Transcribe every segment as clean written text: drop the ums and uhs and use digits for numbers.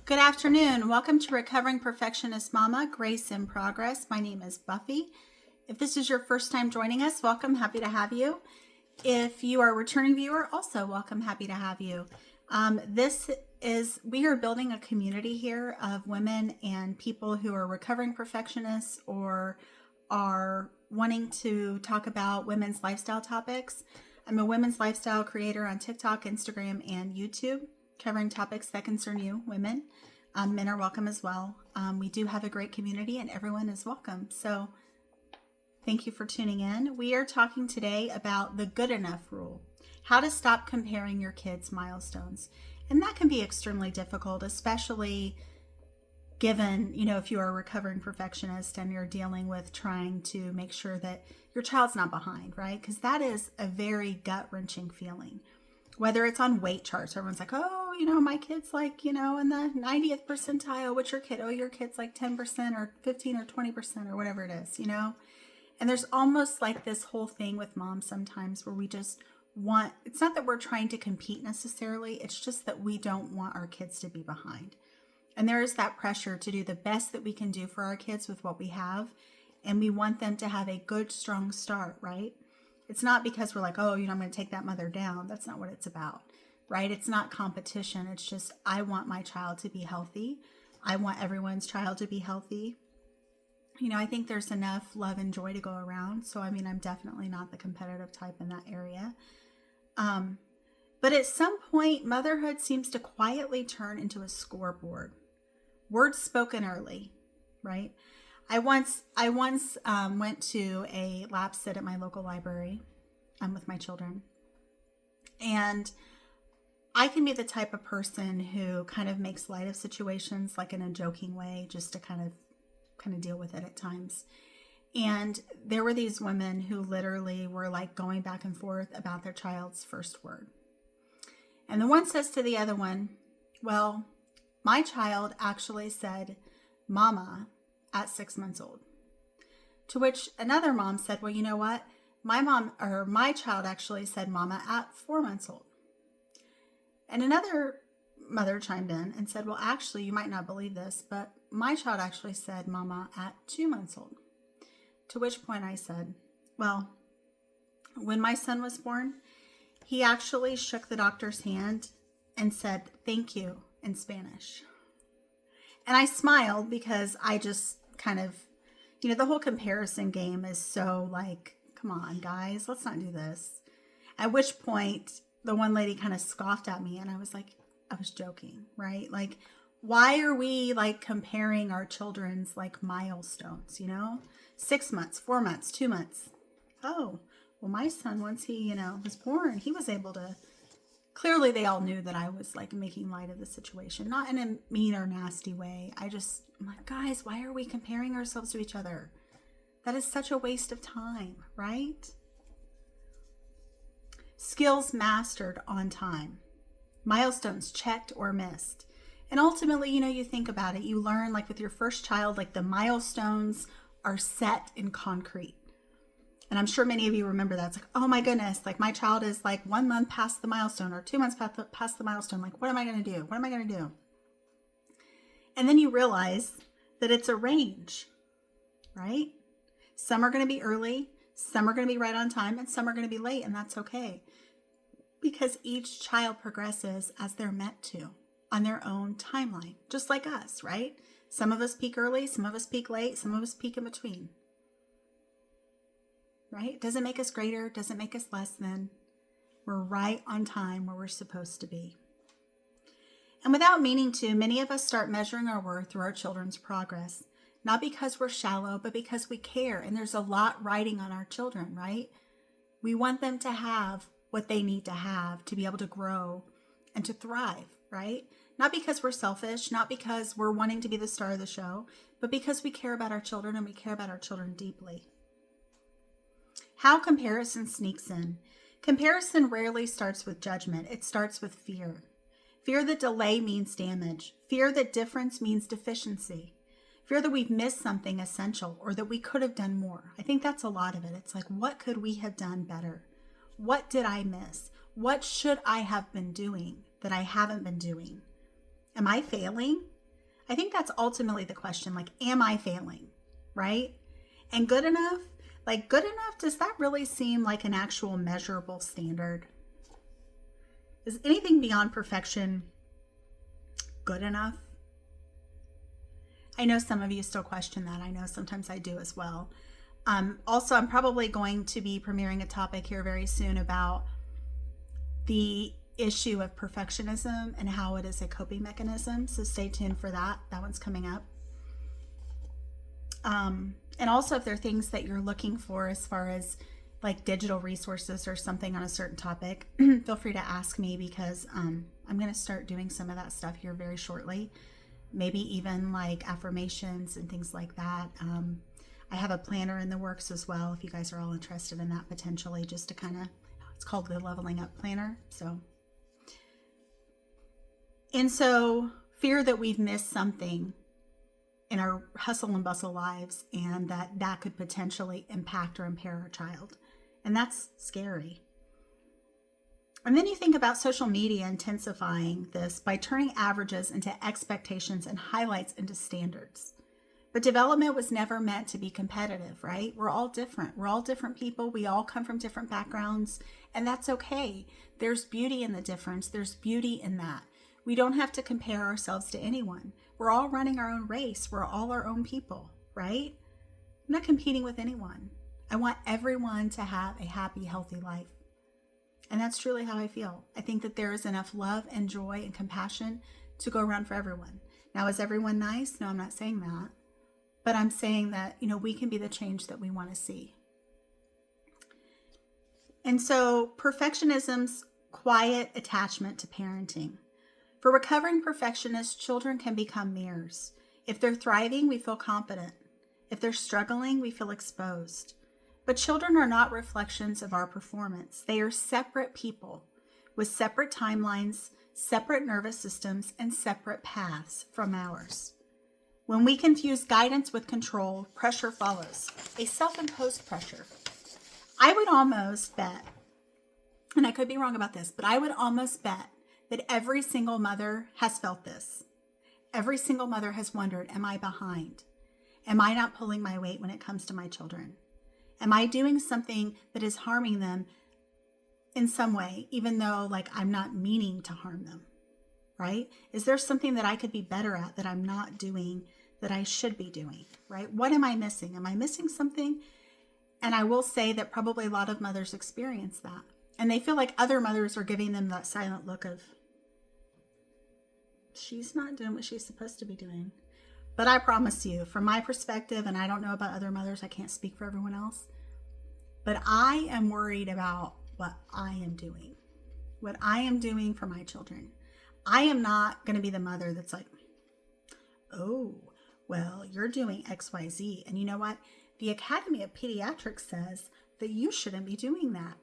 Good afternoon. Welcome to Recovering Perfectionist Mama, Grace in Progress. My name is Buffy. If this is your first time joining us, welcome. Happy to have you. If you are a returning viewer, also welcome. Happy to have you. We are building a community here of women and people who are recovering perfectionists or are wanting to talk about women's lifestyle topics. I'm a women's lifestyle creator on TikTok, Instagram, and YouTube, covering topics that concern you, women. Men are welcome as well. We do have a great community and everyone is welcome. So thank you for tuning in. We are talking today about the good enough rule, how to stop comparing your kids' milestones. And that can be extremely difficult, especially given, if you are a recovering perfectionist and you're dealing with trying to make sure that your child's not behind, right? Because that is a very gut-wrenching feeling. Whether it's on weight charts, everyone's like, oh, my kid's like, in the 90th percentile. What's your kid? Oh, your kid's like 10% or 15 or 20% or whatever it is, And there's almost like this whole thing with moms sometimes where we just want, it's not that we're trying to compete necessarily. It's just that we don't want our kids to be behind. And there is that pressure to do the best that we can do for our kids with what we have. And we want them to have a good, strong start, right? It's not because we're like, oh, I'm going to take that mother down. That's not what it's about, right? It's not competition. It's just, I want my child to be healthy. I want everyone's child to be healthy. I think there's enough love and joy to go around. So, I'm definitely not the competitive type in that area. But at some point, motherhood seems to quietly turn into a scoreboard. Words spoken early, right? I once went to a lab sit at my local library with my children. And I can be the type of person who kind of makes light of situations, like in a joking way, just to kind of deal with it at times. And there were these women who literally were like going back and forth about their child's first word. And the one says to the other one, well, my child actually said mama at 6 months old. To which another mom said, well, you know what? My child actually said mama at 4 months old. And another mother chimed in and said, well, actually, you might not believe this, but my child actually said mama at 2 months old. To which point I said, well, when my son was born, he actually shook the doctor's hand and said, thank you in Spanish. And I smiled because I just kind of, the whole comparison game is so like, come on, guys, let's not do this. At which point the one lady kind of scoffed at me and I was like, I was joking, right? Like, why are we like comparing our children's like milestones, 6 months, 4 months, 2 months. Oh, well, my son, once he, was born, he was able to, clearly they all knew that I was like making light of the situation, not in a mean or nasty way. I'm like, guys, why are we comparing ourselves to each other? That is such a waste of time, right? Skills mastered on time. Milestones checked or missed. And ultimately, you think about it, you learn like with your first child, like the milestones are set in concrete. And I'm sure many of you remember that. It's like, oh my goodness, like my child is like 1 month past the milestone or 2 months past the milestone. Like, what am I going to do? What am I going to do? And then you realize that it's a range, right? Some are going to be early, some are going to be right on time, and some are going to be late, and that's okay. Because each child progresses as they're meant to on their own timeline, just like us, right? Some of us peak early, some of us peak late, some of us peak in between. Right? Doesn't make us greater, doesn't make us less than. We're right on time where we're supposed to be. And without meaning to, many of us start measuring our worth through our children's progress. Not because we're shallow, but because we care. And there's a lot riding on our children, right? We want them to have what they need to have to be able to grow and to thrive, right? Not because we're selfish, not because we're wanting to be the star of the show, but because we care about our children and we care about our children deeply. How comparison sneaks in. Comparison rarely starts with judgment. It starts with fear. Fear that delay means damage. Fear that difference means deficiency. Fear that we've missed something essential or that we could have done more. I think that's a lot of it. It's like, what could we have done better? What did I miss? What should I have been doing that I haven't been doing? Am I failing? I think that's ultimately the question. Like, am I failing? Right? And good enough? Like, good enough, does that really seem like an actual measurable standard? Is anything beyond perfection good enough? I know some of you still question that. I know sometimes I do as well. Also, I'm probably going to be premiering a topic here very soon about the issue of perfectionism and how it is a coping mechanism. So stay tuned for that. That one's coming up. And also, if there are things that you're looking for as far as like digital resources or something on a certain topic, feel free to ask me, because I'm going to start doing some of that stuff here very shortly. Maybe even like affirmations and things like that. I have a planner in the works as well, if you guys are all interested in that potentially, just to kind of, it's called the Leveling Up Planner. And so fear that we've missed something in our hustle and bustle lives, and that could potentially impact or impair our child. And that's scary. And then you think about social media intensifying this by turning averages into expectations and highlights into standards. But development was never meant to be competitive, right? We're all different. We're all different people. We all come from different backgrounds, and that's okay. There's beauty in the difference. There's beauty in that. We don't have to compare ourselves to anyone. We're all running our own race. We're all our own people, right? I'm not competing with anyone. I want everyone to have a happy, healthy life. And that's truly how I feel. I think that there is enough love and joy and compassion to go around for everyone. Now, is everyone nice? No, I'm not saying that. But I'm saying that, we can be the change that we want to see. And so perfectionism's quiet attachment to parenting. For recovering perfectionists, children can become mirrors. If they're thriving, we feel confident. If they're struggling, we feel exposed. But children are not reflections of our performance. They are separate people with separate timelines, separate nervous systems, and separate paths from ours. When we confuse guidance with control, pressure follows, a self-imposed pressure. I would almost bet, and I could be wrong about this, but I would almost bet that every single mother has felt this. Every single mother has wondered, am I behind? Am I not pulling my weight when it comes to my children? Am I doing something that is harming them in some way, even though I'm not meaning to harm them, right? Is there something that I could be better at that I'm not doing that I should be doing, right? What am I missing? Am I missing something? And I will say that probably a lot of mothers experience that. And they feel like other mothers are giving them that silent look of, she's not doing what she's supposed to be doing. But I promise you, from my perspective, and I don't know about other mothers, I can't speak for everyone else, but I am worried about what I am doing for my children. I am not going to be the mother that's like, oh, well, you're doing X, Y, Z. And you know what? The Academy of Pediatrics says that you shouldn't be doing that.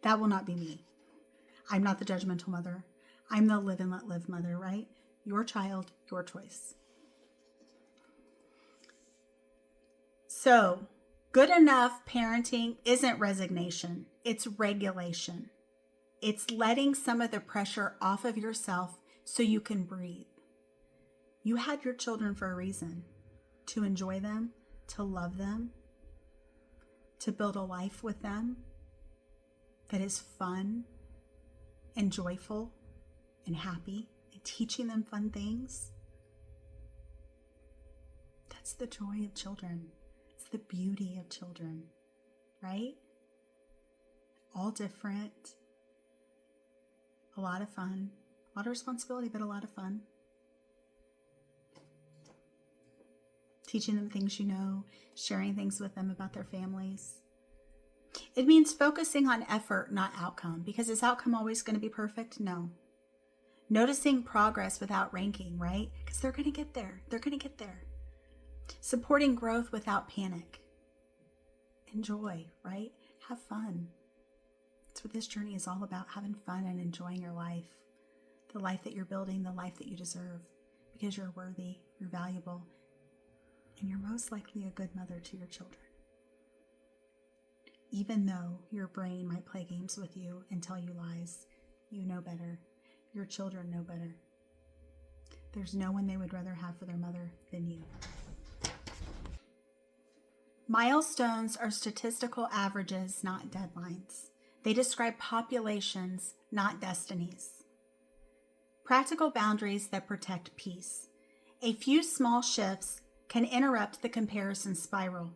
That will not be me. I'm not the judgmental mother. I'm the live and let live mother, right? Your child, your choice. So, good enough parenting isn't resignation. It's regulation. It's letting some of the pressure off of yourself so you can breathe. You had your children for a reason, to enjoy them, to love them, to build a life with them that is fun and joyful and happy, and teaching them fun things. That's the joy of children. It's the beauty of children, right? All different, a lot of fun, a lot of responsibility, but a lot of fun. Teaching them things sharing things with them about their families. It means focusing on effort, not outcome. Because is outcome always going to be perfect? No. Noticing progress without ranking, right? Because they're going to get there. They're going to get there. Supporting growth without panic. Enjoy, right? Have fun. That's what this journey is all about, having fun and enjoying your life. The life that you're building, the life that you deserve. Because you're worthy, you're valuable, and you're most likely a good mother to your children. Even though your brain might play games with you and tell you lies, you know better. Your children know better. There's no one they would rather have for their mother than you. Milestones are statistical averages, not deadlines. They describe populations, not destinies. Practical boundaries that protect peace. A few small shifts can interrupt the comparison spiral.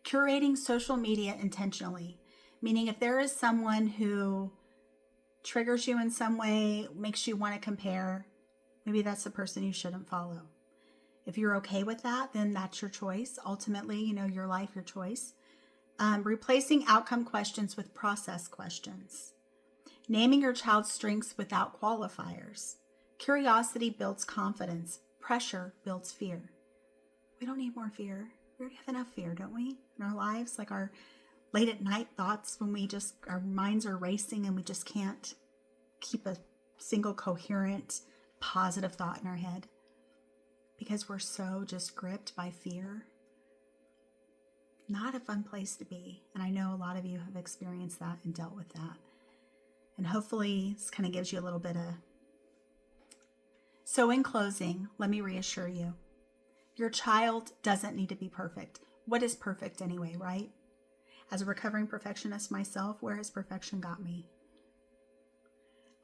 Curating social media intentionally, meaning if there is someone who triggers you in some way, makes you want to compare, maybe that's the person you shouldn't follow. If you're okay with that, then that's your choice. Ultimately, your life, your choice. Replacing outcome questions with process questions. Naming your child's strengths without qualifiers. Curiosity builds confidence. Pressure builds fear. We don't need more fear. We already have enough fear, don't we? In our lives, like our late at night thoughts when our minds are racing and we just can't keep a single coherent, positive thought in our head because we're so just gripped by fear. Not a fun place to be. And I know a lot of you have experienced that and dealt with that. And hopefully this kind of gives you a little bit of... So in closing, let me reassure you. Your child doesn't need to be perfect. What is perfect anyway, right? As a recovering perfectionist myself, where has perfection got me?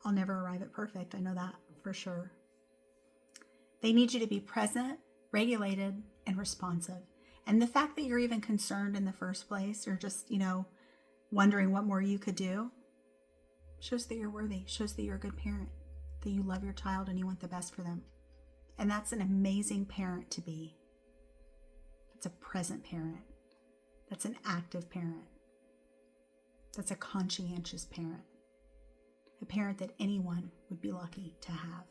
I'll never arrive at perfect. I know that for sure. They need you to be present, regulated, and responsive. And the fact that you're even concerned in the first place, or just, wondering what more you could do, shows that you're worthy, shows that you're a good parent, that you love your child and you want the best for them. And that's an amazing parent to be. That's a present parent. That's an active parent. That's a conscientious parent. A parent that anyone would be lucky to have.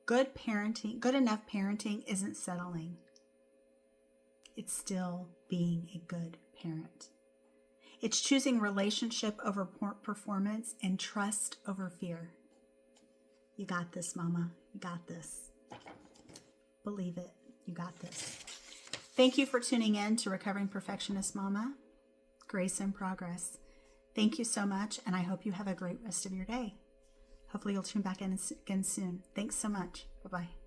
Good parenting, good enough parenting isn't settling. It's still being a good parent. It's choosing relationship over performance and trust over fear. You got this, Mama. You got this. Believe it. You got this. Thank you for tuning in to Recovering Perfectionist Mama. Grace and progress. Thank you so much, and I hope you have a great rest of your day. Hopefully you'll tune back in again soon. Thanks so much. Bye-bye.